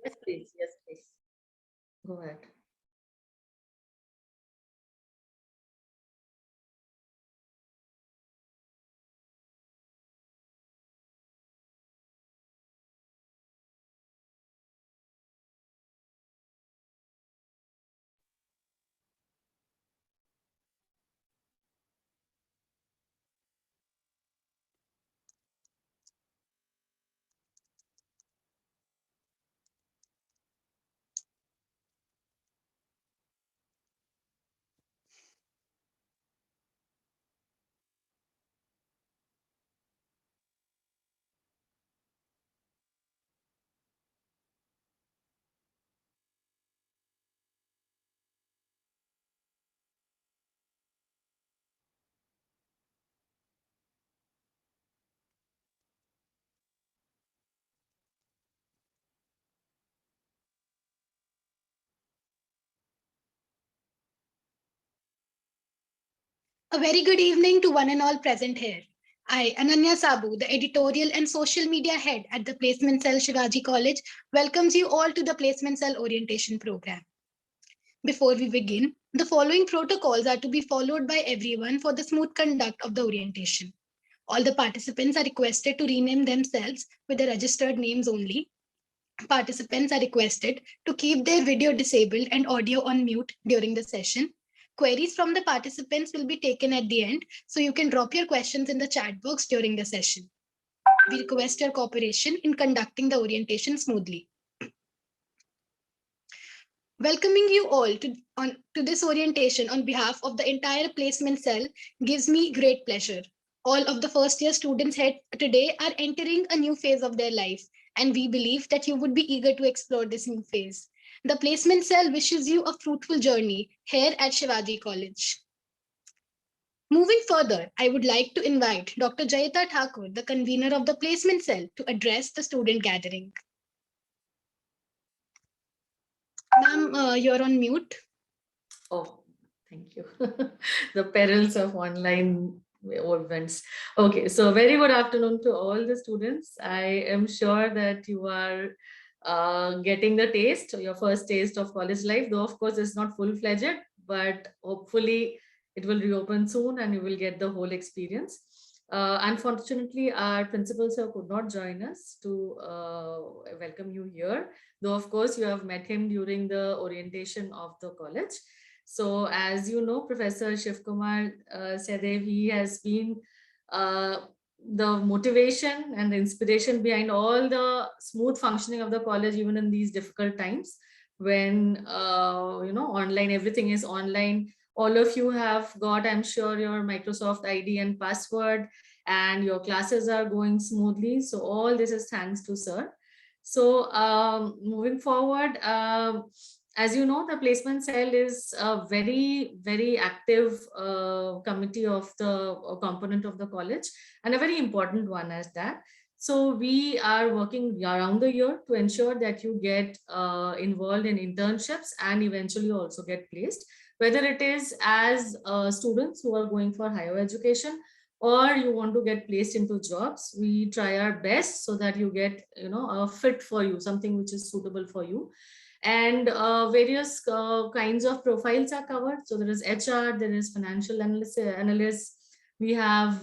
Yes, please. Yes, please. Go ahead. A very good evening to one and all present here. I, Ananya Sabu, the editorial and social media head at the Placement Cell Shivaji College, welcomes you all to the Placement Cell Orientation Program. Before we begin, the following protocols are to be followed by everyone for the smooth conduct of the orientation. All the participants are requested to rename themselves with the registered names only. Participants are requested to keep their video disabled and audio on mute during the session. Queries from the participants will be taken at the end, so you can drop your questions in the chat box during the session. We request your cooperation in conducting the orientation smoothly. Welcoming you all to this orientation on behalf of the entire placement cell gives me great pleasure. All of the first year students here today are entering a new phase of their life, and we believe that you would be eager to explore this new phase. The placement cell wishes you a fruitful journey here at Shivaji College. Moving further, I would like to invite Dr. Jayata Thakur, the convener of the placement cell, to address the student gathering. Ma'am, you're on mute. Oh, thank you. The perils of online events. Okay, so very good afternoon to all the students. I am sure that you are getting the taste, your first taste of college life, though of course it's not full-fledged, but hopefully it will reopen soon and you will get the whole experience. Unfortunately, our principal sir could not join us to welcome you here, though of course you have met him during the orientation of the college. So as you know, Professor Shiv Kumar Sadev, he has been the motivation and the inspiration behind all the smooth functioning of the college, even in these difficult times when online, everything is online. All of you have got, I'm sure, your Microsoft ID and password, and your classes are going smoothly. So all this is thanks to sir. So moving forward, as you know, the placement cell is a very, very active committee of the component of the college, and a very important one as that. So we are working around the year to ensure that you get involved in internships and eventually also get placed, whether it is as students who are going for higher education or you want to get placed into jobs. We try our best so that you get a fit for you, something which is suitable for you. And various kinds of profiles are covered. So there is HR, there is financial analysts, we have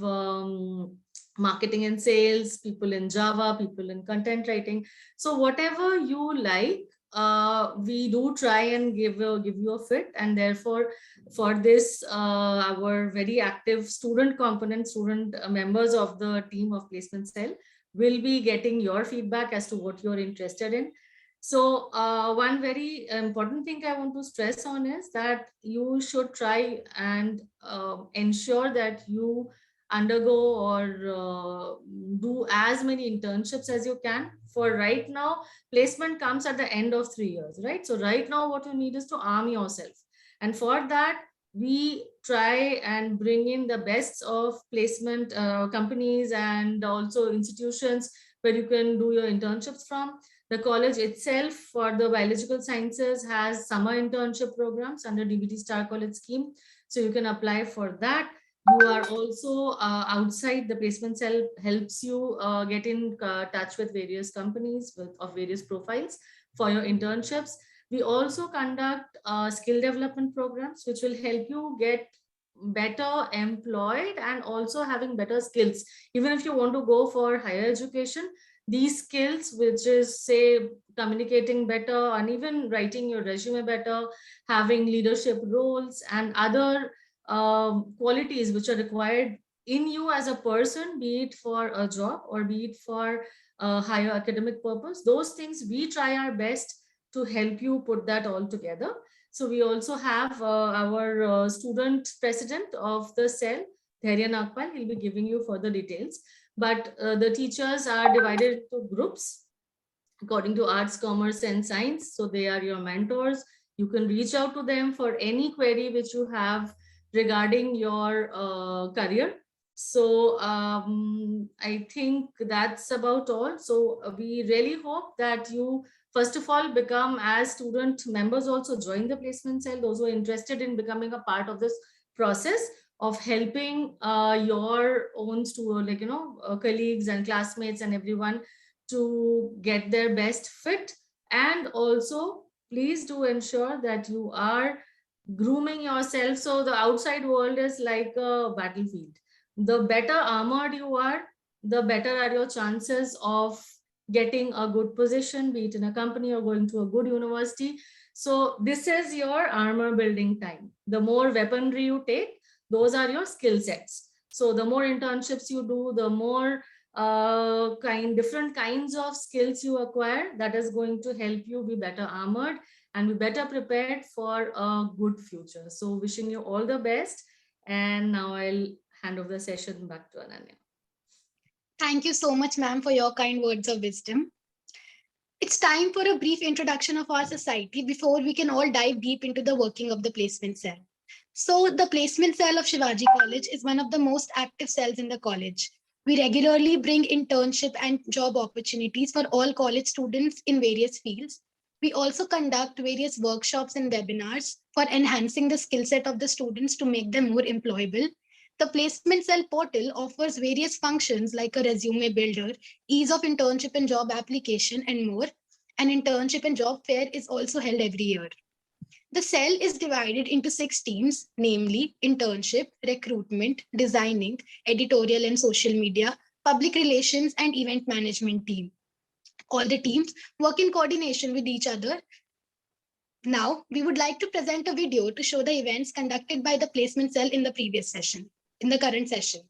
marketing and sales, people in Java, people in content writing. So whatever you like, we do try and give you a fit. And therefore, for this, our very active student component, student members of the team of Placement Cell will be getting your feedback as to what you're interested in. So one very important thing I want to stress on is that you should try and ensure that you undergo or do as many internships as you can. For right now, placement comes at the end of 3 years, right? So right now what you need is to arm yourself. And for that, we try and bring in the best of placement companies and also institutions where you can do your internships from. The college itself for the biological sciences has summer internship programs under DBT Star College scheme. So you can apply for that. You are also outside the placement cell, helps you get in touch with various companies of various profiles for your internships. We also conduct skill development programs, which will help you get better employed and also having better skills. Even if you want to go for higher education, these skills, which is say communicating better and even writing your resume better, having leadership roles and other qualities which are required in you as a person, be it for a job or be it for a higher academic purpose. Those things we try our best to help you put that all together. So we also have our student president of the cell, Dhairya Nagpal. He'll be giving you further details. But the teachers are divided into groups according to arts, commerce, and science. So they are your mentors. You can reach out to them for any query which you have regarding your career. So I think that's about all. So we really hope that you, first of all, become, as student members, also join the placement cell, those who are interested in becoming a part of this process of helping your own like, colleagues and classmates and everyone to get their best fit. And also please do ensure that you are grooming yourself. So the outside world is like a battlefield. The better armored you are, the better are your chances of getting a good position, be it in a company or going to a good university. So this is your armor building time. The more weaponry you take, those are your skill sets. So the more internships you do, the more different kinds of skills you acquire, that is going to help you be better armored and be better prepared for a good future. So wishing you all the best. And now I'll hand over the session back to Ananya. Thank you so much, ma'am, for your kind words of wisdom. It's time for a brief introduction of our society before we can all dive deep into the working of the placement cell. So the placement cell of Shivaji College is one of the most active cells in the college. We regularly bring internship and job opportunities for all college students in various fields. We also conduct various workshops and webinars for enhancing the skill set of the students to make them more employable. The placement cell portal offers various functions like a resume builder, ease of internship and job application, and more. An internship and job fair is also held every year. The cell is divided into 6 teams, namely internship, recruitment, designing, editorial and social media, public relations, and event management team. All the teams work in coordination with each other. Now, we would like to present a video to show the events conducted by the placement cell in the previous session, in the current session.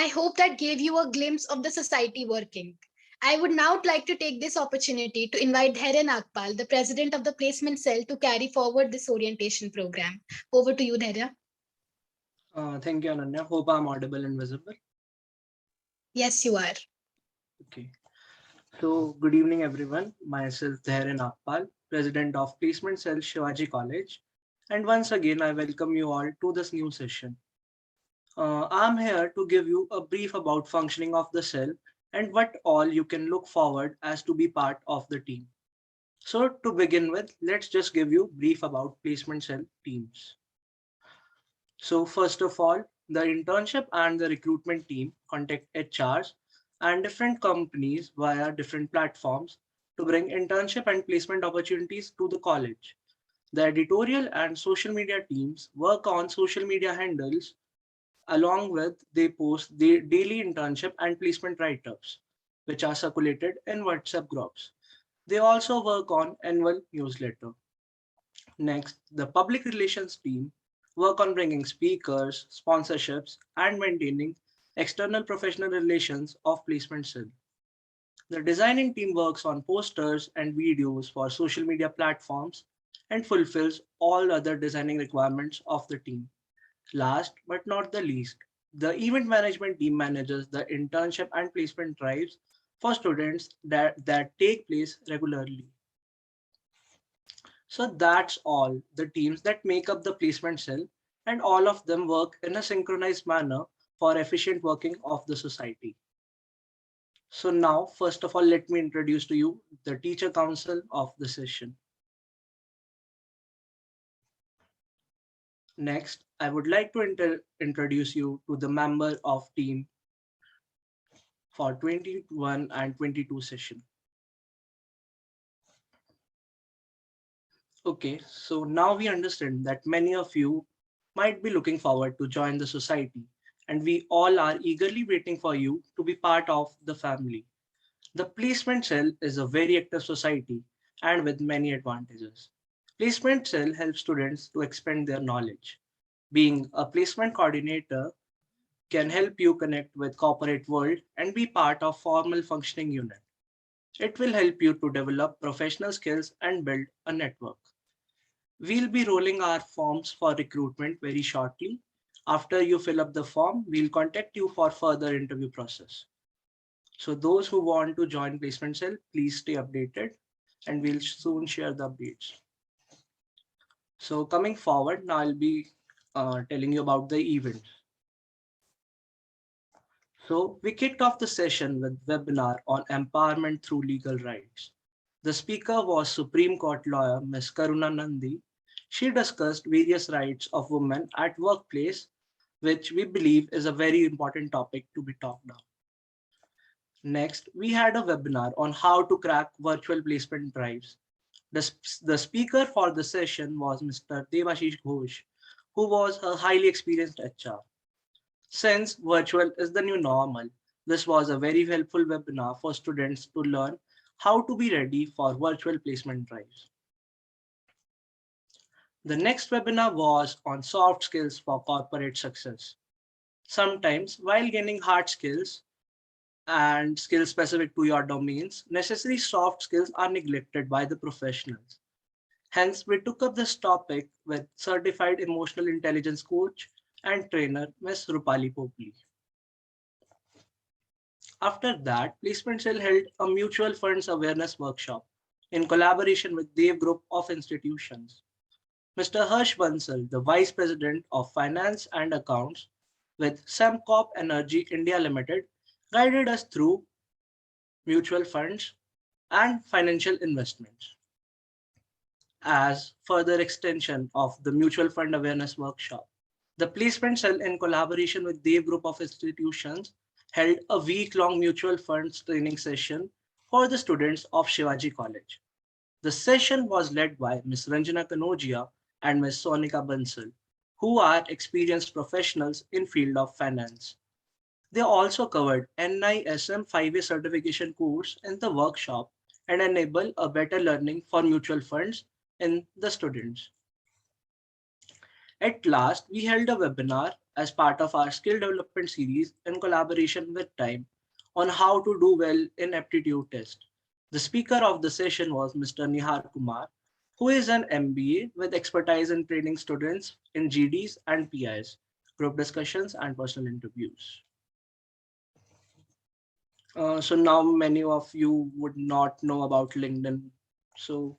I hope that gave you a glimpse of the society working. I would now like to take this opportunity to invite Dhairya Nagpal, the president of the placement cell, to carry forward this orientation program. Over to you, Dhairya. Thank you, Ananya. Hope I'm audible and visible. Yes, you are. Okay. So, good evening, everyone. Myself, Dhairya Nagpal, President of Placement Cell, Shivaji College. And once again, I welcome you all to this new session. I'm here to give you a brief about functioning of the cell and what all you can look forward as to be part of the team. So, to begin with, let's just give you brief about placement cell teams. So first of all, the internship and the recruitment team contact HRs and different companies via different platforms to bring internship and placement opportunities to the college. The editorial and social media teams work on social media handles along with they post the daily internship and placement write-ups, which are circulated in WhatsApp groups. They also work on annual newsletter. Next, the public relations team work on bringing speakers, sponsorships, and maintaining external professional relations of placement cell. The designing team works on posters and videos for social media platforms and fulfills all other designing requirements of the team. Last but not the least, the event management team manages the internship and placement drives for students that take place regularly. So that's all the teams that make up the placement cell, and all of them work in a synchronized manner for efficient working of the society. So now, first of all, let me introduce to you the teacher council of the session. Next, I would like to introduce you to the member of team for 21 and 22 session. Okay, so now we understand that many of you might be looking forward to join the society, and we all are eagerly waiting for you to be part of the family. The placement cell is a very active society and with many advantages. Placement cell helps students to expand their knowledge. Being a placement coordinator can help you connect with corporate world and be part of formal functioning unit. It will help you to develop professional skills and build a network. We'll be rolling our forms for recruitment very shortly. After you fill up the form, we'll contact you for further interview process. So those who want to join placement cell, please stay updated and we'll soon share the updates. So coming forward, now I'll be telling you about the event. So we kicked off the session with webinar on empowerment through legal rights. The speaker was Supreme Court lawyer Ms. Karuna Nandi. She discussed various rights of women at workplace, which we believe is a very important topic to be talked about. Next, we had a webinar on how to crack virtual placement drives. The speaker for the session was Mr. Devashish Ghosh, who was a highly experienced HR. Since virtual is the new normal, this was a very helpful webinar for students to learn how to be ready for virtual placement drives. The next webinar was on soft skills for corporate success. Sometimes while gaining hard skills and skills specific to your domains, necessary soft skills are neglected by the professionals. Hence, we took up this topic with certified emotional intelligence coach and trainer, Ms. Rupali Popli. After that, Placement Cell held a mutual funds awareness workshop in collaboration with Dev Group of Institutions. Mr. Harsh Bansal, the Vice President of Finance and Accounts with Semcorp Energy India Limited, guided us through mutual funds and financial investments. As further extension of the mutual fund awareness workshop, the placement cell in collaboration with Dev Group of Institutions held a week-long mutual funds training session for the students of Shivaji College. The session was led by Ms. Ranjana Kanodia and Ms. Sonika Bansal, who are experienced professionals in field of finance. They also covered NISM 5A certification course in the workshop and enable a better learning for mutual funds in the students. At last, we held a webinar as part of our skill development series in collaboration with Time on how to do well in aptitude test. The speaker of the session was Mr. Nihar Kumar, who is an MBA with expertise in training students in GDs and PIs, group discussions and personal interviews. So now many of you would not know about LinkedIn. So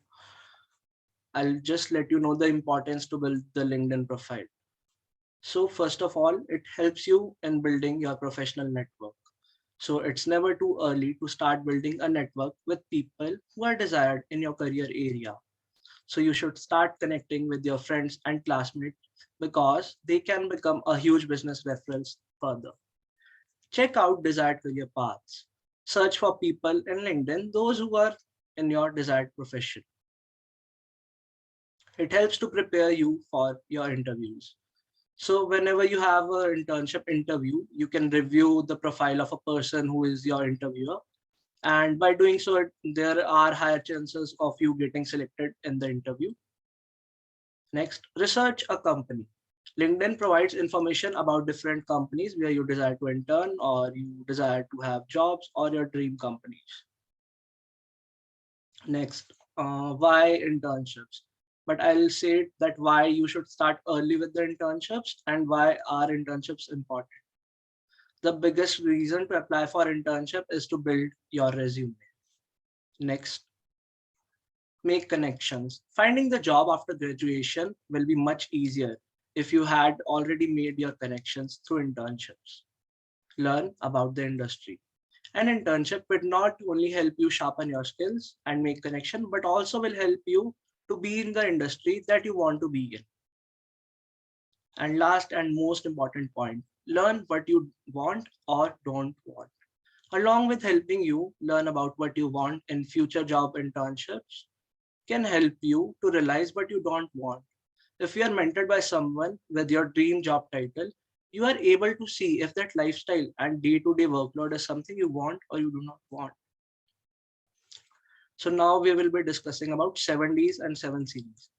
I'll just let you know the importance to build the LinkedIn profile. So first of all, it helps you in building your professional network. So it's never too early to start building a network with people who are desired in your career area. So you should start connecting with your friends and classmates because they can become a huge business reference further. Check out desired career paths. Search for people in LinkedIn, those who are in your desired profession. It helps to prepare you for your interviews. So whenever you have an internship interview, you can review the profile of a person who is your interviewer. And by doing so, there are higher chances of you getting selected in the interview. Next, research a company. LinkedIn provides information about different companies where you desire to intern or you desire to have jobs or your dream companies. Next, why internships? But I'll say that why you should start early with the internships and why are internships important. The biggest reason to apply for internship is to build your resume. Next, make connections. Finding the job after graduation will be much easier if you had already made your connections through internships. Learn about the industry. An internship will not only help you sharpen your skills and make connection, but also will help you to be in the industry that you want to be in. And last and most important point, learn what you want or don't want. Along with helping you learn about what you want in future job internships, can help you to realize what you don't want. If you are mentored by someone with your dream job title, you are able to see if that lifestyle and day-to-day workload is something you want or you do not want. So now we will be discussing about 7Ds and 7 series.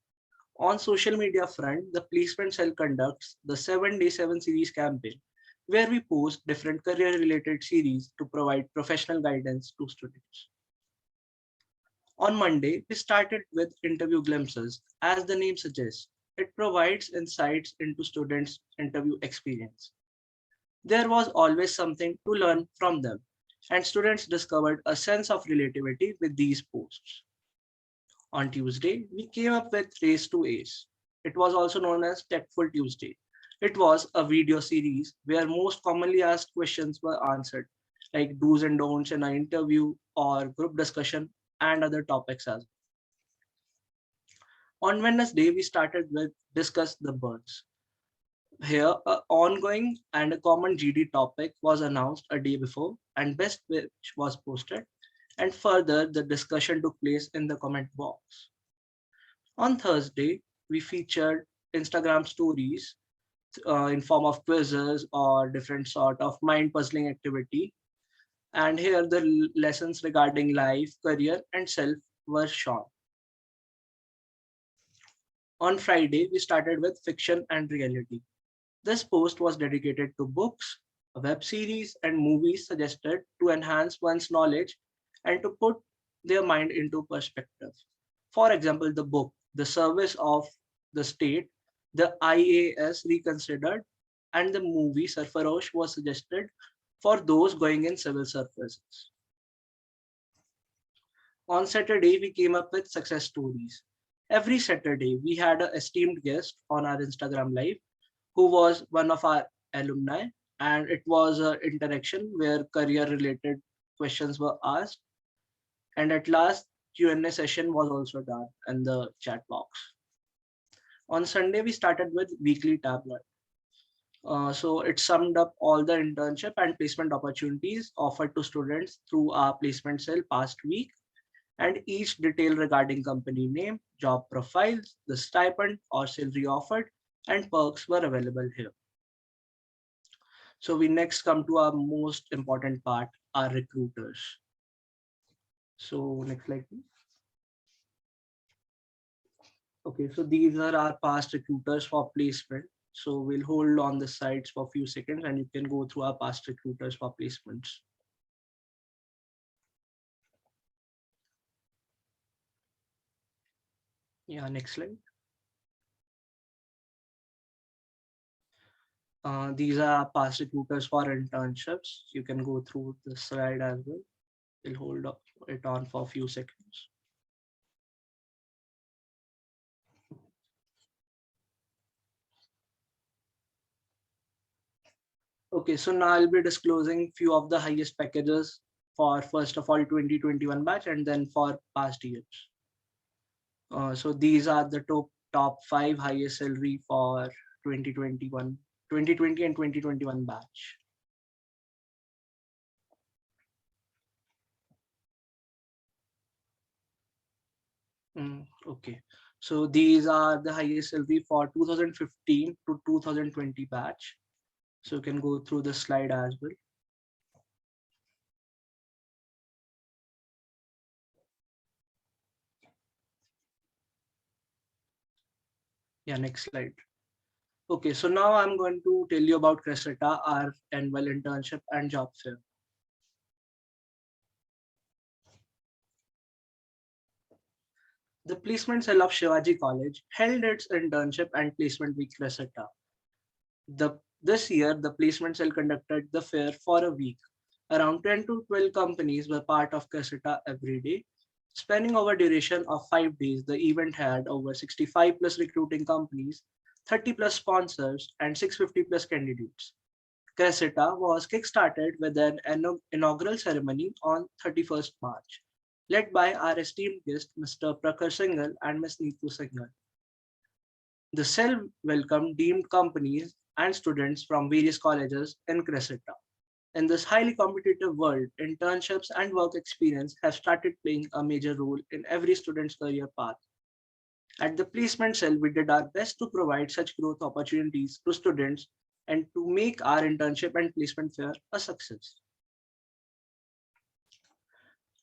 On social media front, the placement cell conducts the 7-day 7 series campaign, where we post different career related series to provide professional guidance to students. On Monday, we started with interview glimpses. As the name suggests, it provides insights into students' interview experience. There was always something to learn from them, and students discovered a sense of relativity with these posts. On Tuesday, we came up with Race to Ace. It was also known as Techful Tuesday. It was a video series where most commonly asked questions were answered, like do's and don'ts in an interview or group discussion and other topics as well. On Wednesday, we started with Discuss the Birds. Here, an ongoing and a common GD topic was announced a day before, and best which was posted, and further the discussion took place in the comment box. On Thursday, we featured Instagram stories in form of quizzes or different sort of mind puzzling activity. And here the lessons regarding life, career, and self were shown. On Friday, we started with Fiction and Reality. This post was dedicated to books, web series, and movies suggested to enhance one's knowledge and to put their mind into perspective. For example, the book, The Service of the State, the IAS Reconsidered, and the movie Sarfarosh was suggested for those going in civil services. On Saturday, we came up with success stories. Every Saturday, we had an esteemed guest on our Instagram live who was one of our alumni, and it was an interaction where career related questions were asked, and at last Q&A session was also done in the chat box. On Sunday, we started with weekly tablet. So it summed up all the internship and placement opportunities offered to students through our placement cell past week, and each detail regarding company name, job profiles, the stipend or salary offered, and perks were available here. So we next come to our most important part, our recruiters. So next slide, please. Okay, so these are our past recruiters for placement. So we'll hold on the sites for a few seconds and you can go through our past recruiters for placements. Yeah, next slide. These are past recruiters for internships. You can go through the slide as well. We'll hold it on for a few seconds. Okay, so now I'll be disclosing few of the highest packages for first of all 2021 batch and then for past years. So these are the top 5 highest salary for 2021, 2020 and 2021 batch. Okay, so these are the highest salary for 2015 to 2020 batch. So you can go through the slide as well. Yeah, next slide. Okay, so now I'm going to tell you about Cresceta, our annual internship and job fair. The placement cell of Shivaji College held its internship and placement week Cresceta. This year, the placement cell conducted the fair for a week. Around 10 to 12 companies were part of Cresceta every day. Spanning over duration of 5 days, the event had over 65 plus recruiting companies, 30 plus sponsors, and 650 plus candidates. Cresceta was kickstarted with an inaugural ceremony on 31st March, led by our esteemed guest, Mr. Prakhar Singhal and Ms. Neetu Singhal. The cell welcomed deemed companies and students from various colleges in Cresceta. In this highly competitive world, internships and work experience have started playing a major role in every student's career path. At the placement cell, we did our best to provide such growth opportunities to students and to make our internship and placement fair a success.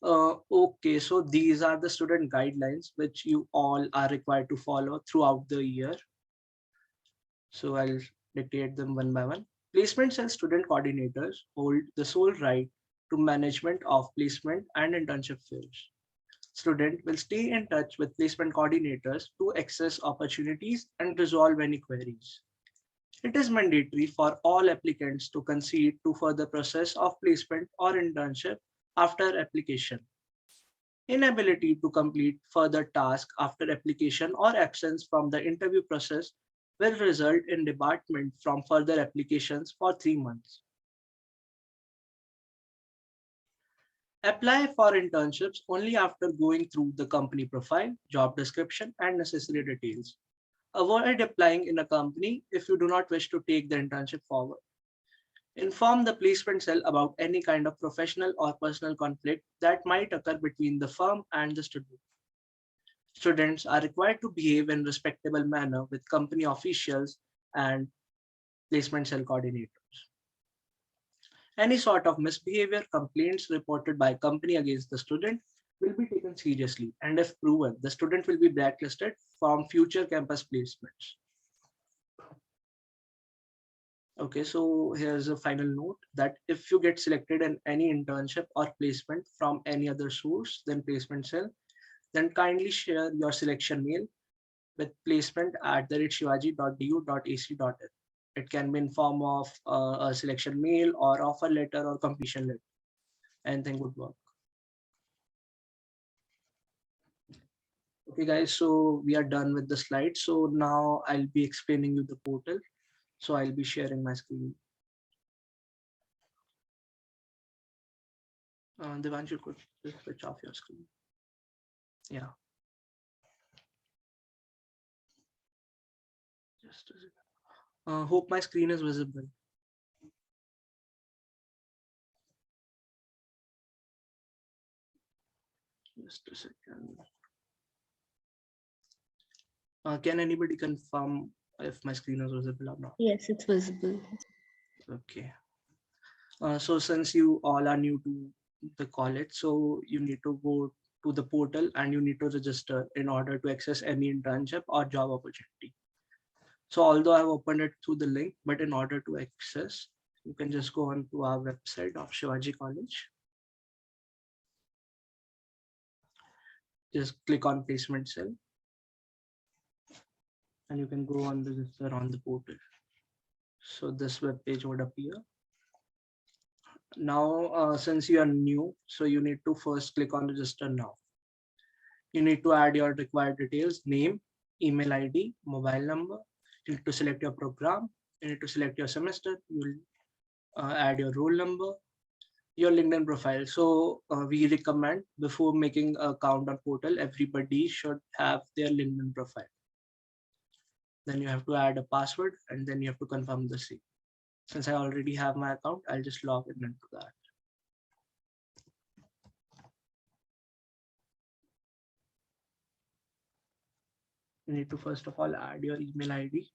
Okay, so these are the student guidelines which you all are required to follow throughout the year. So I'll dictate them one by one. Placement cell student coordinators hold the sole right to management of placement and internship fairs. Student will stay in touch with placement coordinators to access opportunities and resolve any queries. It is mandatory for all applicants to concede to further process of placement or internship after application. Inability to complete further tasks after application or absence from the interview process will result in debarment from further applications for 3 months. Apply for internships only after going through the company profile, job description, and necessary details. Avoid applying in a company if you do not wish to take the internship forward. Inform the placement cell about any kind of professional or personal conflict that might occur between the firm and the student. Students are required to behave in respectable manner with company officials and placement cell coordinators. Any sort of misbehavior complaints reported by company against the student will be taken seriously, and if proven, the student will be blacklisted from future campus placements. Okay, so here's a final note that if you get selected in any internship or placement from any other source than placement cell, then kindly share your selection mail with placement@shivaji.du.ac.in. It can be in form of a selection mail or offer letter or completion letter. Anything would work. Okay, guys, so we are done with the slides. So now I'll be explaining you the portal. So I'll be sharing my screen. Devansh, you could just switch off your screen. Yeah. Just a second. Hope my screen is visible. Just a second. Can anybody confirm if my screen is visible or not? Yes, it's visible. Okay. So since you all are new to the college, so you need to go to the portal and you need to register in order to access any internship or job opportunity. So although I've opened it through the link, but in order to access, you can just go on to our website of Shivaji College. Just click on placement cell and you can go on register on the portal. So this web page would appear. Now, since you are new, so you need to first click on register now. You need to add your required details, name, email ID, mobile number. You need to select your program. You need to select your semester. You'll add your roll number, your LinkedIn profile. So we recommend before making an account on portal, everybody should have their LinkedIn profile. Then you have to add a password and then you have to confirm the same. Since I already have my account, I'll just log in into that. You need to first of all add your email ID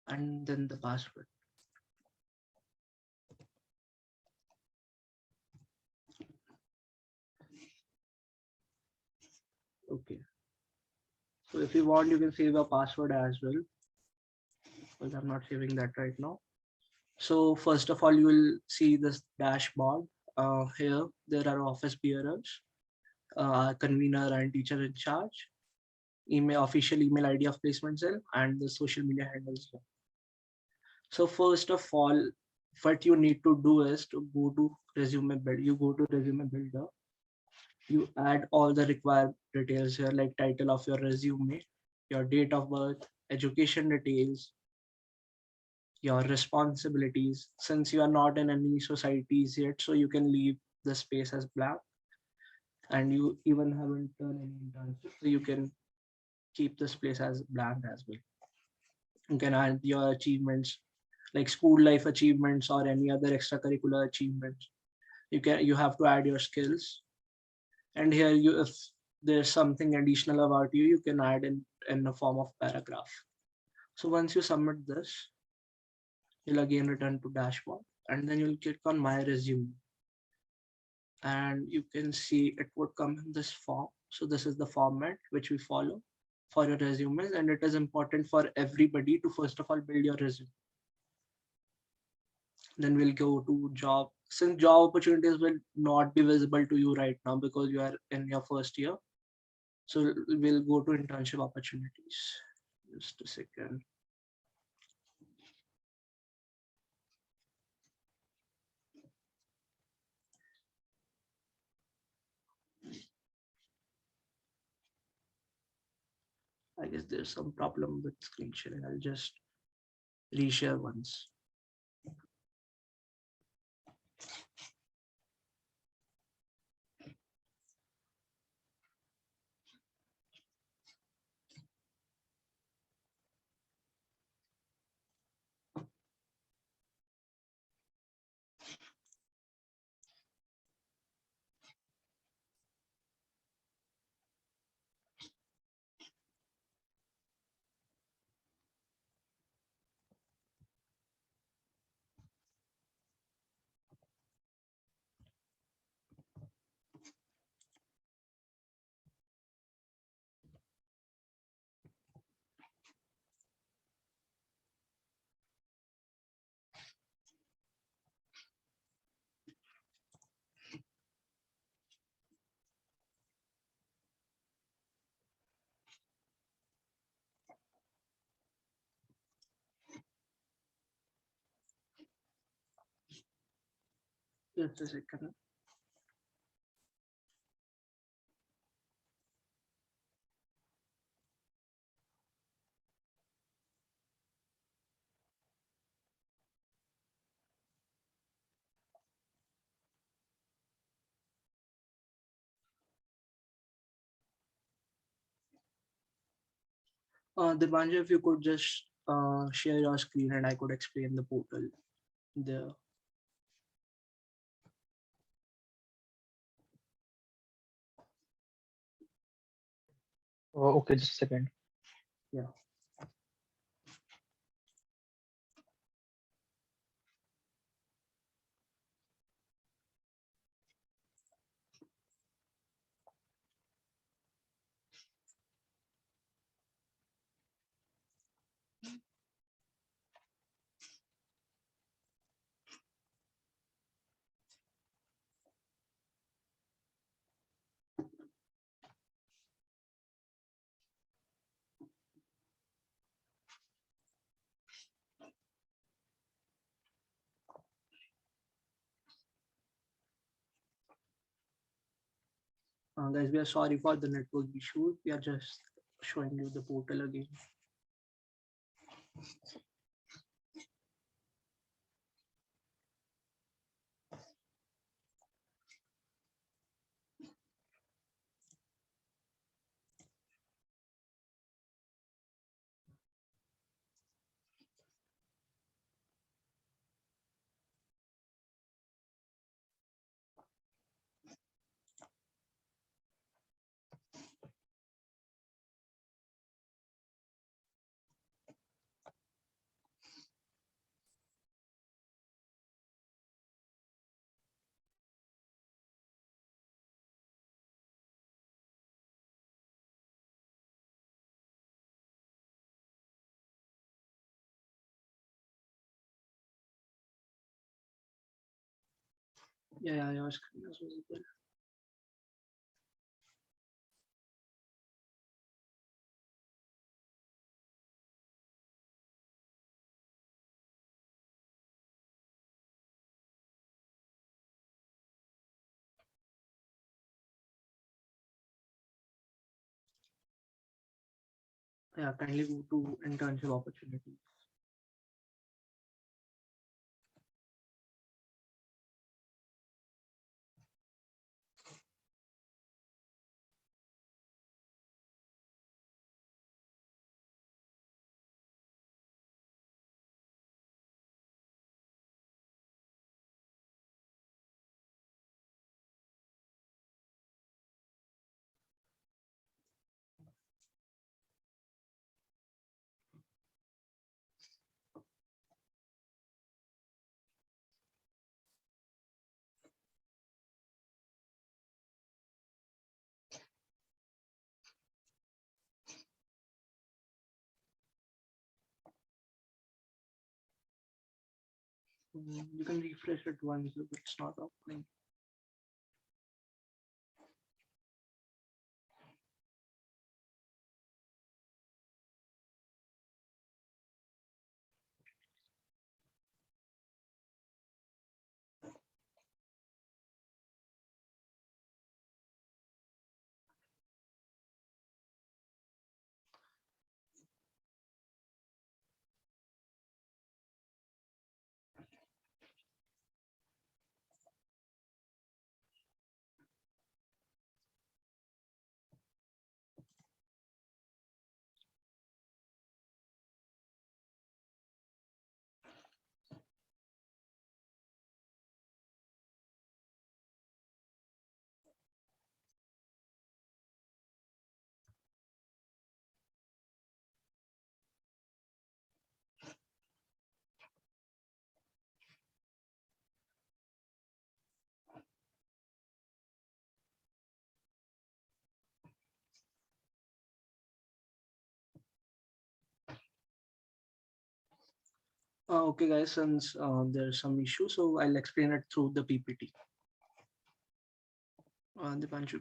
and then the password. Okay. So if you want, you can save a password as well, because I'm not saving that right now. So first of all, you will see this dashboard. Here, there are office bearers, convener and teacher in charge, official email ID of placement cell, and the social media handles. So first of all, what you need to do is to go to resume build. You go to resume builder. You add all the required details here, like title of your resume, your date of birth, education details, your responsibilities. Since you are not in any societies yet, so you can leave the space as blank, and you even haven't done any internship, so you can keep this place as blank as well. You can add your achievements, like school life achievements or any other extracurricular achievements. You have to add your skills, and here you, if there's something additional about you, you can add in the form of paragraph. So once you submit this, you'll again return to dashboard and then you'll click on my resume, and you can see it would come in this form. So this is the format which we follow for your resumes, and it is important for everybody to first of all build your resume. Then we'll go to job. Since job opportunities will not be visible to you right now because you are in your first year, so we'll go to internship opportunities. Just a second. I guess there's some problem with screen sharing. I'll just reshare once. Just a second. Dipanjan, if you could just share your screen and I could explain the portal there. Okay, just a second. Yeah. Guys, we are sorry for the network issue. We are just showing you the portal again. Yeah, your screen is visible. Yeah, kindly go to internship opportunities. You can refresh it once if it's not opening. Okay, guys, since there's some issue, so I'll explain it through the PPT. Dipanshu,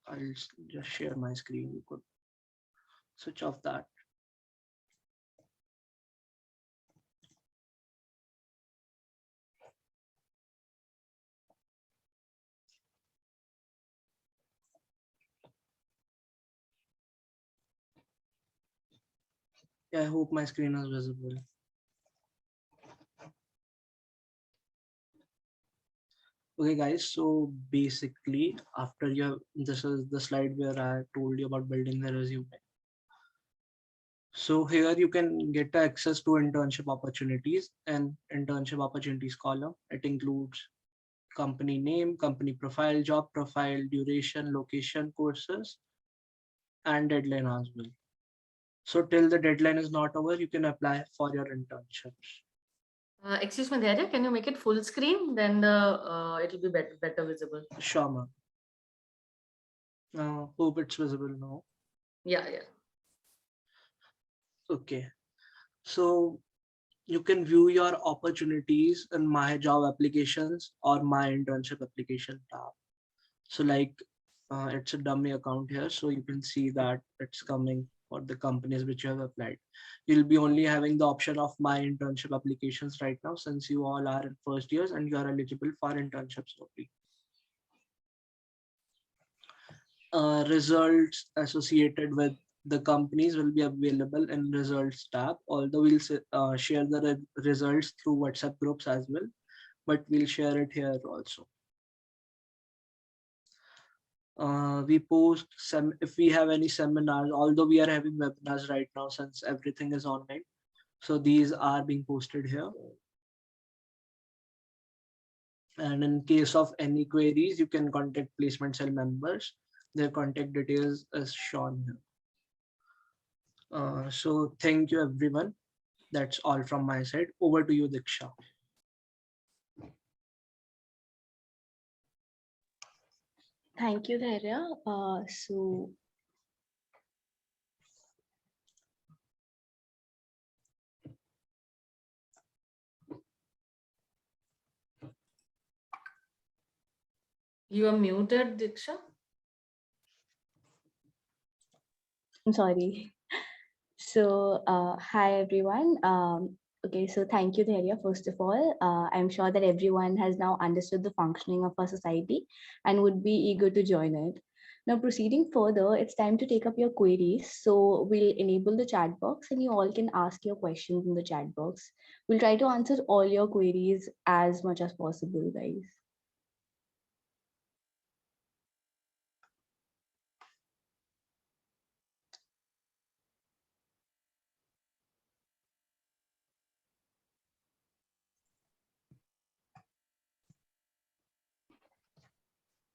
I'll just share my screen. You could switch off that. Yeah, I hope my screen is visible. Okay, guys, so basically, after this is the slide where I told you about building the resume. So here you can get access to internship opportunities and internship opportunities column. It includes company name, company profile, job profile, duration, location, courses, and deadline as well. So till the deadline is not over, you can apply for your internships. Excuse me, Dharya, can you make it full screen? Then it will be better visible. Sure, ma'am. Hope it's visible now. Yeah, yeah. Okay. So you can view your opportunities in my job applications or my internship application tab. So like it's a dummy account here. So you can see that it's coming for the companies which you have applied. You'll be only having the option of my internship applications right now, since you all are in first years and you are eligible for internships only. Results associated with the companies will be available in results tab, although we'll share the results through WhatsApp groups as well, but we'll share it here also. We post if we have any seminars, although we are having webinars right now since everything is online. So these are being posted here. And in case of any queries, you can contact placement cell members. Their contact details is shown here. So thank you everyone. That's all from my side. Over to you, Diksha. Thank you, Dhairya. So You are muted, Diksha. I'm sorry. So hi everyone. Okay, so thank you, Dhairya. First of all, I'm sure that everyone has now understood the functioning of our society and would be eager to join it. Now, proceeding further, it's time to take up your queries. So we'll enable the chat box and you all can ask your questions in the chat box. We'll try to answer all your queries as much as possible, guys.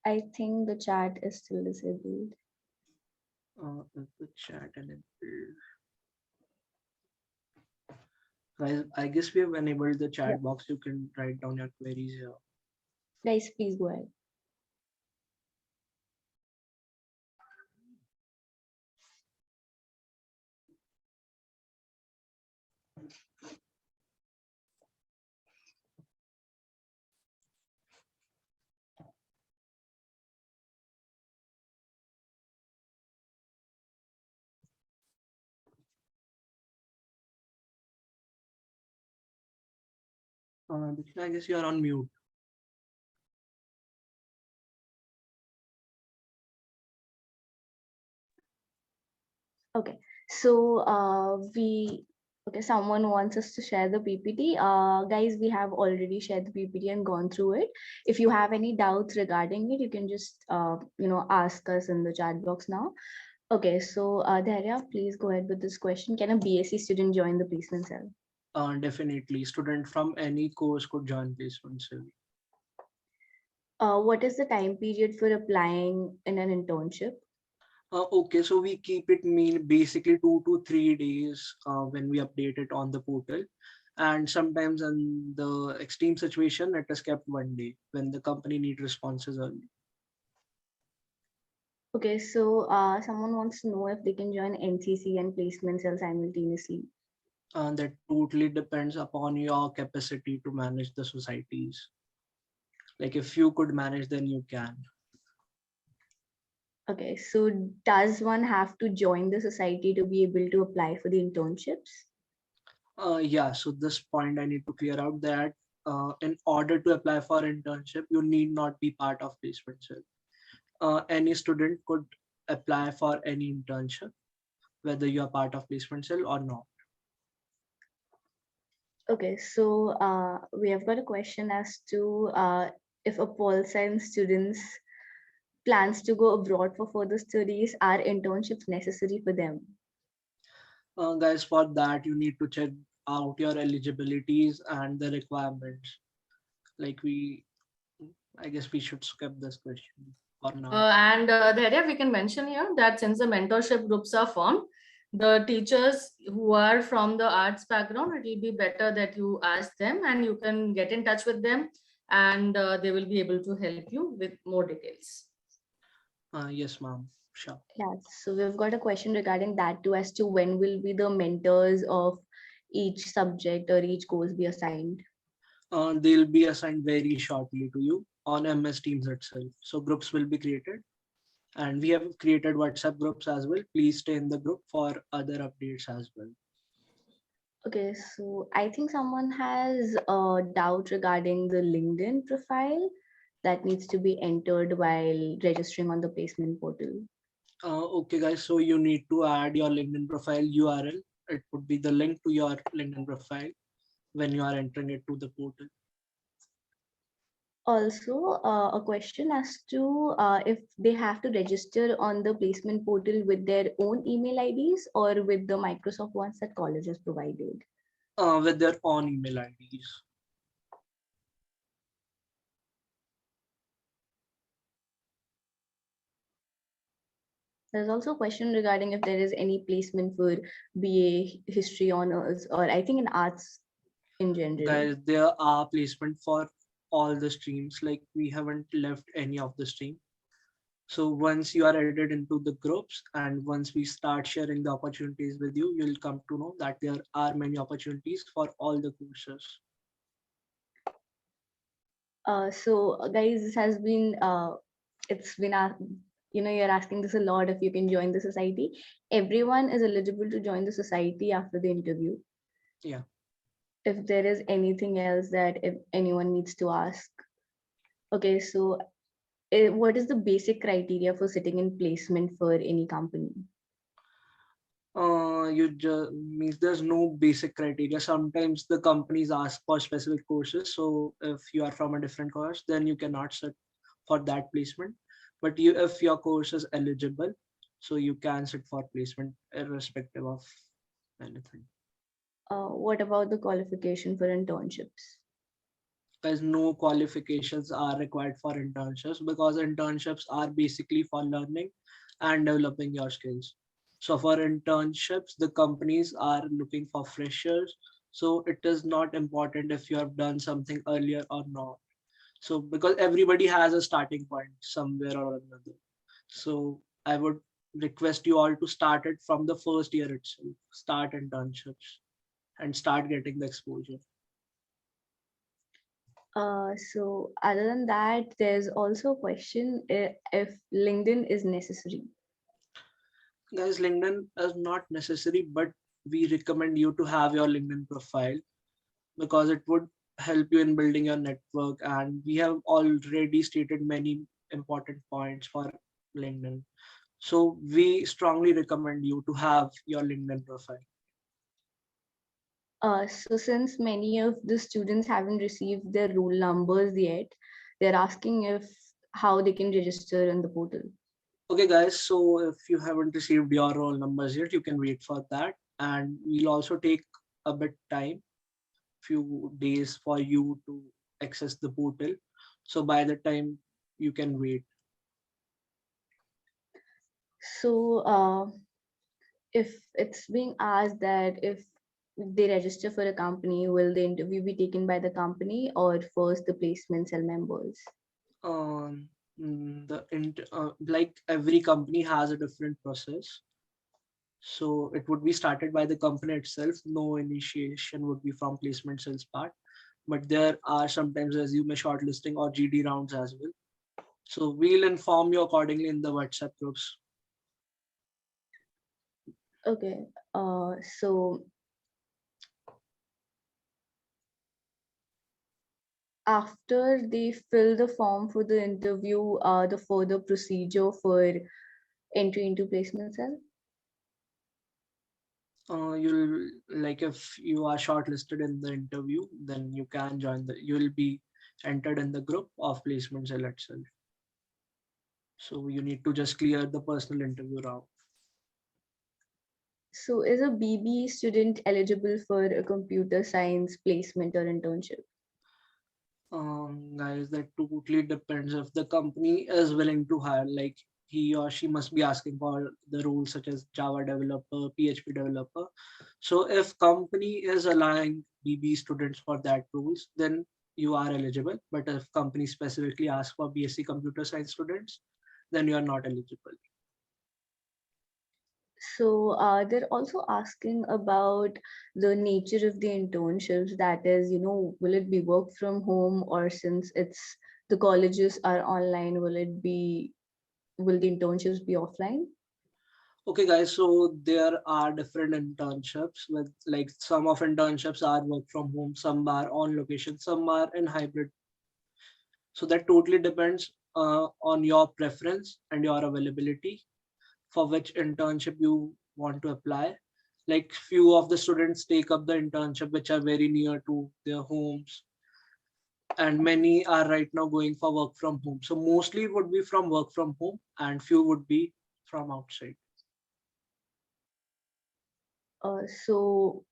I think the chat is still disabled. The chat enabled. Guys, I guess we have enabled the chat box. You can write down your queries here. Guys, please go ahead. Diksha, I guess you are on mute. Okay, so someone wants us to share the PPT. Guys, we have already shared the PPT and gone through it. If you have any doubts regarding it, you can just ask us in the chat box now. Okay, so Dhairya, please go ahead with this question. Can a BSc student join the placement cell? Definitely, student from any course could join placement cell. What is the time period for applying in an internship? Okay, so we keep it basically 2 to 3 days when we update it on the portal. And sometimes in the extreme situation, it is kept 1 day when the company needs responses early. Okay, so someone wants to know if they can join NCC and placement cell simultaneously. That totally depends upon your capacity to manage the societies. Like if you could manage, then you can. Okay, so does one have to join the society to be able to apply for the internships? Yeah, so this point I need to clear out that in order to apply for internship, you need not be part of placement cell. Any student could apply for any internship, whether you are part of placement cell or not. Okay, so we have got a question as to if a pol science students plans to go abroad for further studies, are internships necessary for them? Guys, for that, you need to check out your eligibilities and the requirements. Like I guess we should skip this question for now. Dhairya, we can mention here that since the mentorship groups are formed, the teachers who are from the arts background, it will be better that you ask them and you can get in touch with them and they will be able to help you with more details. Yes, ma'am. Sure. Yeah, so we've got a question regarding that too, as to when will be the mentors of each subject or each course be assigned? They'll be assigned very shortly to you on MS Teams itself. So groups will be created. And we have created WhatsApp groups as well. Please stay in the group for other updates as well. Okay, so I think someone has a doubt regarding the LinkedIn profile. that needs to be entered while registering on the placement portal? Okay, guys. So you need to add your LinkedIn profile URL. It would be the link to your LinkedIn profile when you are entering it to the portal. Also, a question as to if they have to register on the placement portal with their own email IDs or with the Microsoft ones that college has provided. With their own email IDs. There's also a question regarding if there is any placement for BA history honors or I think in arts in general. Guys, there are placement for all the streams. Like we haven't left any of the stream. So once you are added into the groups and once we start sharing the opportunities with you, you'll come to know that there are many opportunities for all the courses. So guys, this has been it's been you're asking this a lot if you can join the society. Everyone is eligible to join the society after the interview. Yeah. If there is anything else that if anyone needs to ask. Okay, so what is the basic criteria for sitting in placement for any company? You just means there's no basic criteria. Sometimes the companies ask for specific courses. So if you are from a different course, then you cannot sit for that placement. But if your course is eligible, so you can sit for placement irrespective of anything. What about the qualification for internships? As no qualifications are required for internships because internships are basically for learning and developing your skills. So for internships, the companies are looking for freshers. So it is not important if you have done something earlier or not. So because everybody has a starting point somewhere or another. So I would request you all to start it from the first year itself, start internships and start getting the exposure. So other than that, there's also a question if LinkedIn is necessary. Guys, LinkedIn is not necessary, but we recommend you to have your LinkedIn profile because it would help you in building your network. And we have already stated many important points for LinkedIn. So we strongly recommend you to have your LinkedIn profile. So since many of the students haven't received their roll numbers yet, they're asking if how they can register in the portal. Okay, guys, so if you haven't received your roll numbers yet, you can wait for that. And we'll also take a bit time, few days for you to access the portal. So by the time you can wait. So if it's being asked that if they register for a company, will the interview be taken by the company or first the placement cell members? Like every company has a different process. So it would be started by the company itself. No initiation would be from placement sales part, but there are sometimes resume shortlisting or GD rounds as well. So we'll inform you accordingly in the WhatsApp groups. Okay, so after they fill the form for the interview, the further procedure for entry into placement cell? You'll like if you are shortlisted in the interview, then you can join you will be entered in the group of placement cell itself. So you need to just clear the personal interview round. So is a BB student eligible for a computer science placement or internship? Guys, that totally depends if the company is willing to hire, like he or she must be asking for the roles such as Java developer, PHP developer. So if company is allowing BB students for that roles, then you are eligible. But if company specifically asks for BSc computer science students, then you are not eligible. So they're also asking about the nature of the internships. That is, will it be work from home or since the colleges are online, will the internships be offline? Okay, guys, so there are different internships with like some of internships are work from home, some are on location, some are in hybrid. So that totally depends on your preference and your availability for which internship you want to apply. Like few of the students take up the internship which are very near to their homes, and many are right now going for work from home. So mostly would be from work from home and few would be from outside. So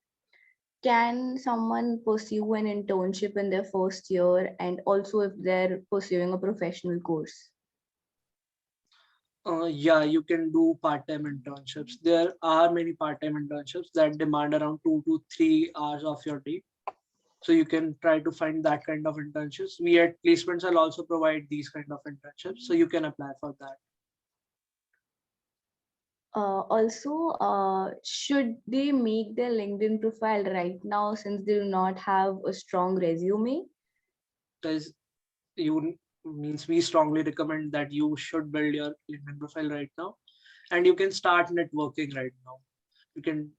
can someone pursue an internship in their first year, and also if they're pursuing a professional course? Yeah, you can do part-time internships. There are many part-time internships that demand around 2 to 3 hours of your day. So you can try to find that kind of internships. We at Placements will also provide these kind of internships. So you can apply for that. Also, should they make their LinkedIn profile right now since they do not have a strong resume? Because you means we strongly recommend that you should build your LinkedIn profile right now, and you can start networking right now. You can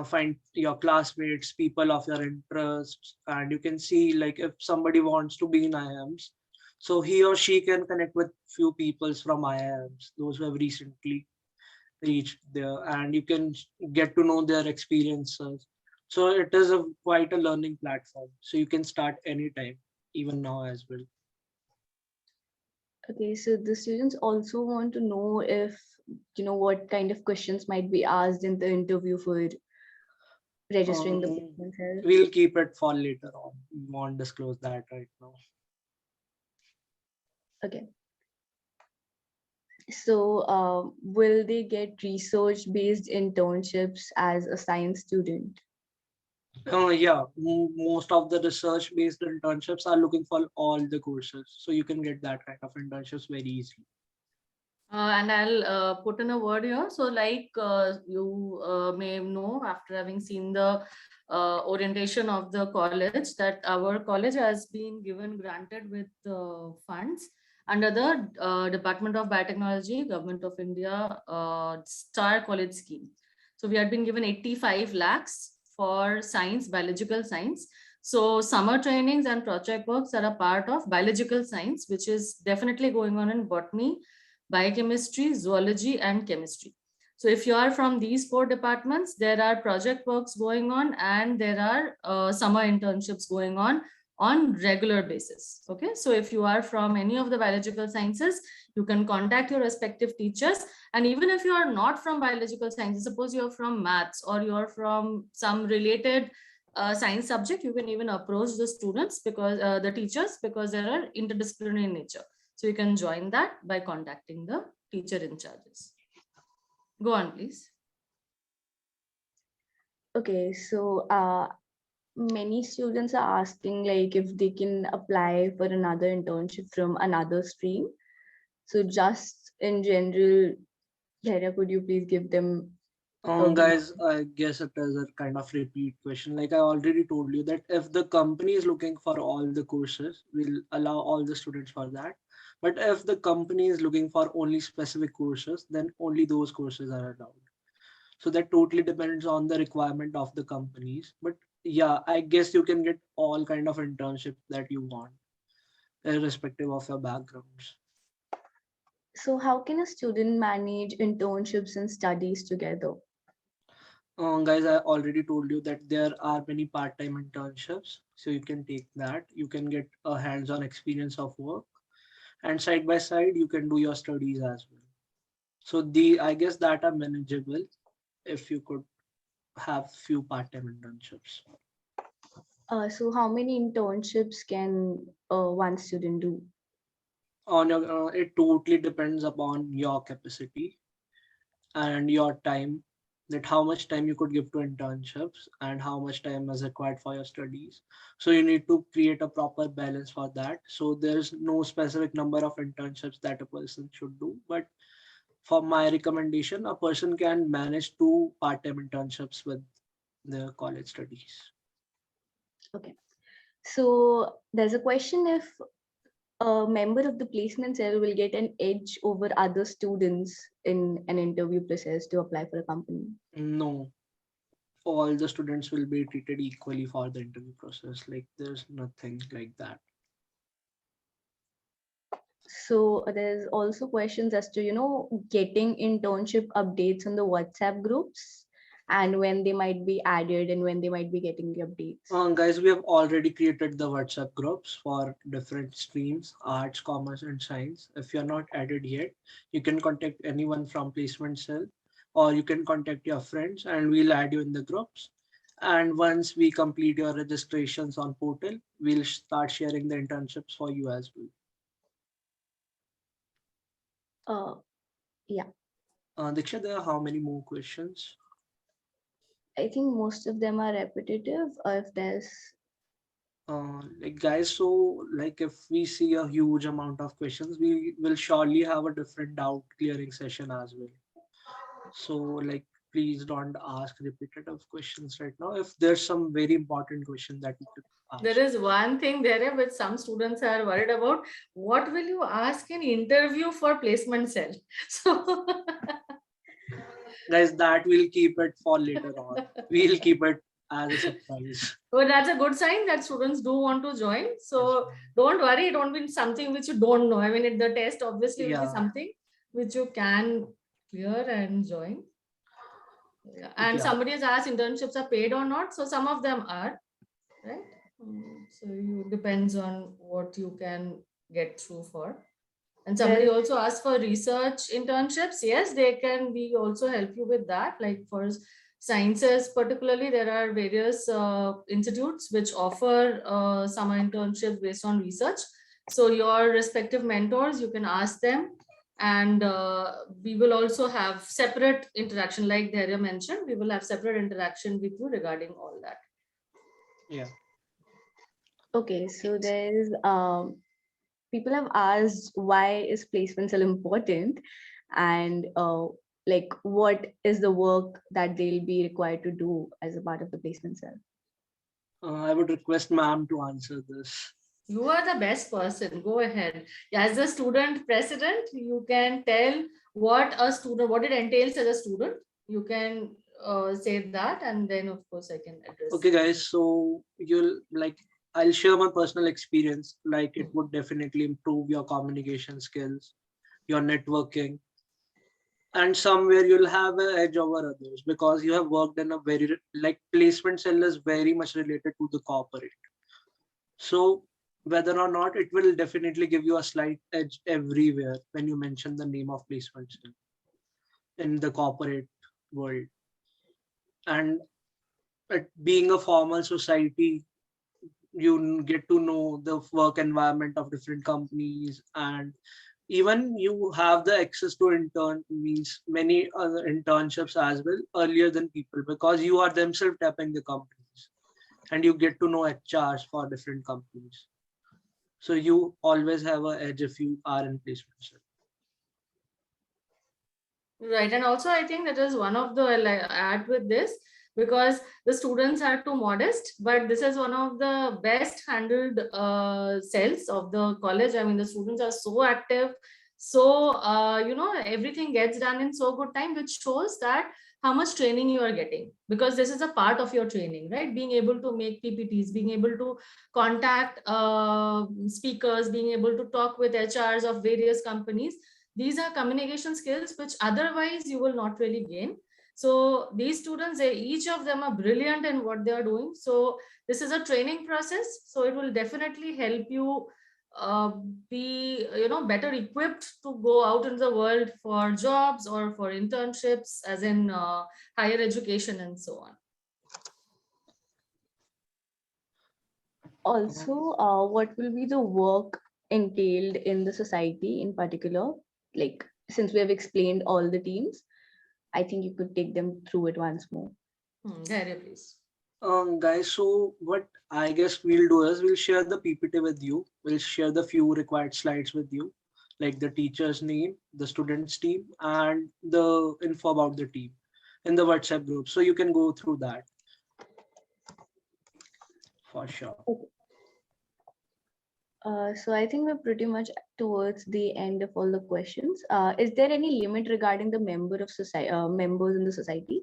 find your classmates, people of your interests, and you can see like if somebody wants to be in IIMs, so he or she can connect with few peoples from IIMs, those who have recently reached there, and you can get to know their experiences. So it is a quite a learning platform. So you can start anytime, even now as well. Okay, so the students also want to know if, what kind of questions might be asked in the interview for registering the Um, placement cell. we'll keep it for later on. We won't disclose that right now. Okay. So, will they get research-based internships as a science student? Yeah, most of the research-based internships are looking for all the courses, so you can get that kind of internships very easily. And I'll put in a word here. So like you may know after having seen the orientation of the college, that our college has been given granted with funds under the Department of Biotechnology, Government of India Star College Scheme. So we had been given 85 lakhs for science, biological science. So summer trainings and project works are a part of biological science, which is definitely going on in botany, biochemistry, zoology, and chemistry. So if you are from these four departments, there are project works going on and there are summer internships going on regular basis. Okay, so if you are from any of the biological sciences, you can contact your respective teachers. And even if you are not from biological sciences, suppose you're from maths or you're from some related science subject, you can even approach the students because the teachers, because they are interdisciplinary in nature. So you can join that by contacting the teacher in charges. Go on, please. Okay, so many students are asking like if they can apply for another internship from another stream. So just in general, Dhairya, could you please give them a brief? Guys, I guess it is a kind of repeat question. Like I already told you that if the company is looking for all the courses, we'll allow all the students for that. But if the company is looking for only specific courses, then only those courses are allowed. So that totally depends on the requirement of the companies. But yeah, I guess you can get all kind of internships that you want, irrespective of your backgrounds. So how can a student manage internships and studies together? Guys, I already told you that there are many part-time internships, so you can take that. You can get a hands-on experience of work, and side by side, you can do your studies as well. So I guess that are manageable if you could have few part-time internships. So how many internships can one student do? On your, it totally depends upon your capacity and your time, that how much time you could give to internships and how much time is required for your studies. So you need to create a proper balance for that. So there's no specific number of internships that a person should do, but for my recommendation, a person can manage 2 part-time internships with their college studies. Okay. So there's a question if a member of the placement cell will get an edge over other students in an interview process to apply for a company. No, all the students will be treated equally for the interview process. Like there's nothing like that. So there's also questions as to, getting internship updates on the WhatsApp groups and when they might be added and when they might be getting the updates. Guys, we have already created the WhatsApp groups for different streams, arts, commerce, and science. If you're not added yet, you can contact anyone from placement cell, or you can contact your friends and we'll add you in the groups. And once we complete your registrations on portal, we'll start sharing the internships for you as well. Yeah, Diksha, there are how many more questions? I think most of them are repetitive. If there's Like guys, so like if we see a huge amount of questions, we will surely have a different doubt clearing session as well. So like, please don't ask repetitive questions right now. If there's some very important question that you could ask. There is one thing there which some students are worried about. What will you ask in interview for placement cell? So Guys, that we'll keep it for later on. We'll keep it as a surprise. well, that's a good sign that students do want to join. So don't worry, it won't be something which you don't know. I mean, the test obviously will be Yeah. something which you can clear and join. Yeah. And Yeah. somebody has asked internships are paid or not. So some of them are, right? So it depends on what you can get through for. And somebody also asked for research internships. Yes, they can be also help you with that. Like for sciences, particularly, there are various institutes which offer summer internships based on research. So your respective mentors, you can ask them. And we will also have separate interaction, like Dharya mentioned, we will have separate interaction with you regarding all that. Yeah. okay, so there's people have asked why is placement cell important and like what is the work that they'll be required to do as a part of the placement cell. I would request ma'am to answer this. You are the best person. Go ahead. As a student president, you can tell what it entails as a student. You can say that, and then of course I can address. Okay, guys. So I'll share my personal experience. Like it would definitely improve your communication skills, your networking, and somewhere you'll have an edge over others because you have worked in a very like placement cell is very much related to the corporate. So whether or not, it will definitely give you a slight edge everywhere when you mention the name of placement cell in the corporate world. And being a formal society, you get to know the work environment of different companies, and even you have the access to intern means many other internships as well earlier than people because you are themselves tapping the companies and you get to know HRs for different companies. So you always have an edge if you are in placement cell. Right. And also I think that is one of the add with this, because the students are too modest, but this is one of the best handled cells of the college. I mean, the students are so active. So, everything gets done in so good time, which shows that how much training you are getting, because this is a part of your training, right? Being able to make PPTs, being able to contact speakers, being able to talk with HRs of various companies. These are communication skills which otherwise you will not really gain. So these students, each of them are brilliant in what they are doing. So this is a training process. So it will definitely help you be better equipped to go out in the world for jobs or for internships, as in higher education and so on. Also, what will be the work entailed in the society in particular? Like, since we have explained all the teams, I think you could take them through it once more. Dharya, please. Guys, so what I guess we'll do is we'll share the PPT with you. We'll share the few required slides with you, like the teacher's name, the student's team, and the info about the team in the WhatsApp group. So you can go through that for sure. So I think we're pretty much towards the end of all the questions. Is there any limit regarding the members in the society?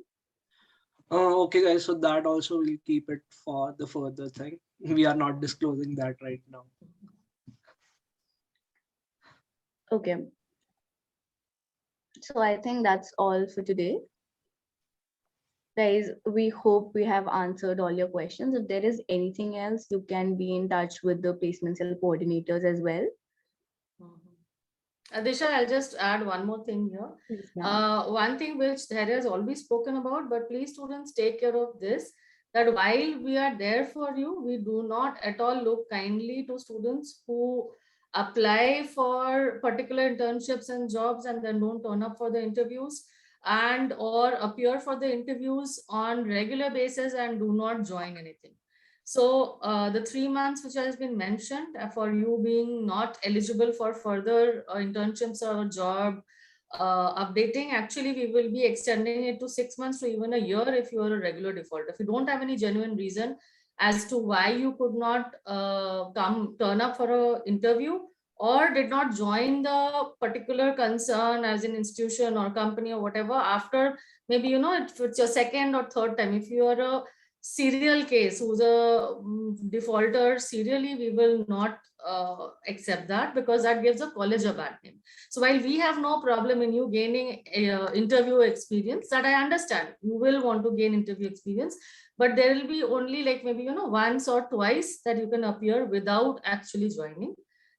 Okay, guys. So that also will keep it for the further thing. We are not disclosing that right now. Okay. So I think that's all for today. Guys, we hope we have answered all your questions. If there is anything else, you can be in touch with the placement cell coordinators as well. Disha, I'll just add one more thing here. Please, ma'am. One thing which Dhairya has always spoken about, but please students take care of this, that while we are there for you, we do not at all look kindly to students who apply for particular internships and jobs and then don't turn up for the interviews and or appear for the interviews on regular basis and do not join anything. So the 3 months which has been mentioned for you being not eligible for further internships or job updating, actually we will be extending it to 6 months to even a year if you are a regular default. If you don't have any genuine reason as to why you could not turn up for an interview or did not join the particular concern as an institution or company or whatever after maybe, you know, if it's your second or third time, if you are a serial case who's a defaulter serially, we will not accept that because that gives a college a bad name. So while we have no problem in you gaining interview experience, that I understand, you will want to gain interview experience, but there will be only like maybe, you know, once or twice that you can appear without actually joining.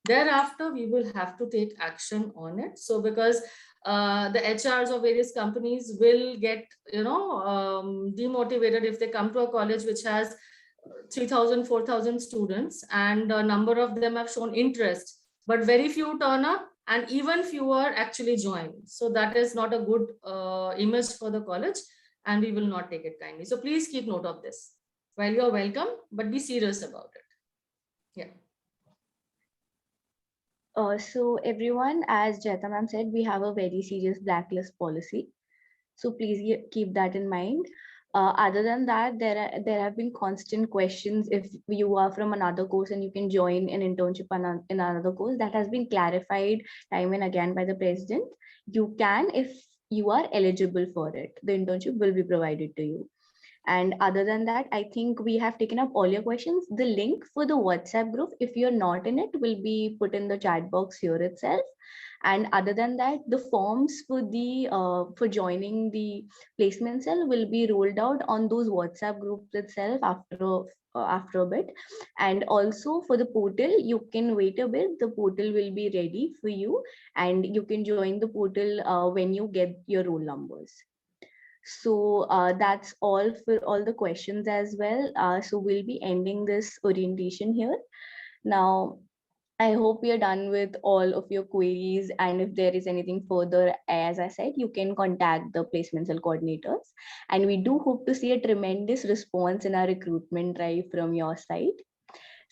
Thereafter, we will have to take action on it. So because the HRs of various companies will get, you know, demotivated if they come to a college which has 3,000, 4,000 students and a number of them have shown interest, but very few turn up and even fewer actually join. So that is not a good image for the college and we will not take it kindly. So please keep note of this. While you're welcome, but be serious about it. Yeah. So everyone, as Jaita ma'am said, we have a very serious blacklist policy. So please keep that in mind. Other than that, there have been constant questions if you are from another course and you can join an internship in another course. That has been clarified time and again by the president. You can if you are eligible for it. The internship will be provided to you. And other than that, I think we have taken up all your questions. The link for the WhatsApp group, if you're not in it, will be put in the chat box here itself. And other than that, the forms for the for joining the placement cell will be rolled out on those WhatsApp groups itself after a bit. And also for the portal, you can wait a bit. The portal will be ready for you, and you can join the portal when you get your roll numbers. So that's all for all the questions as well. So we'll be ending this orientation here. Now, I hope we are done with all of your queries. And if there is anything further, as I said, you can contact the placement cell coordinators. And we do hope to see a tremendous response in our recruitment drive from your side.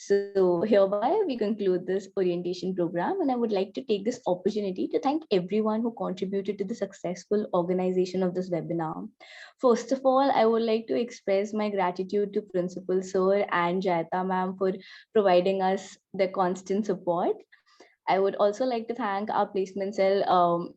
So hereby we conclude this orientation program, and I would like to take this opportunity to thank everyone who contributed to the successful organization of this webinar. First of all, I would like to express my gratitude to Principal Sir and Jaita ma'am for providing us the constant support. I would also like to thank our placement cell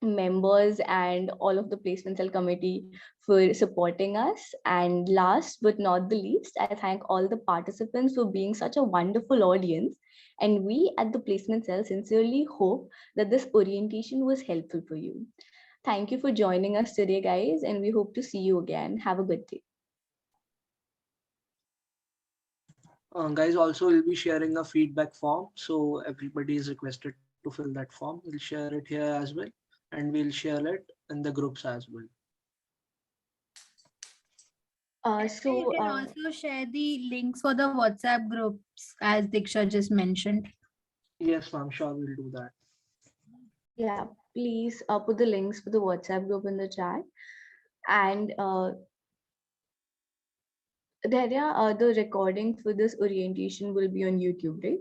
members and all of the placement cell committee for supporting us. And last but not the least, I thank all the participants for being such a wonderful audience. And we at the placement cell sincerely hope that this orientation was helpful for you. Thank you for joining us today, guys, and we hope to see you again. Have a good day. Guys, also we'll be sharing a feedback form. So everybody is requested to fill that form. We'll share it here as well. And we'll share it in the groups as well. You can also share the links for the WhatsApp groups as Diksha just mentioned. Yes, ma'am, sure, we'll do that. Yeah, please put the links for the WhatsApp group in the chat. And Dhairya, the recording for this orientation will be on YouTube, right?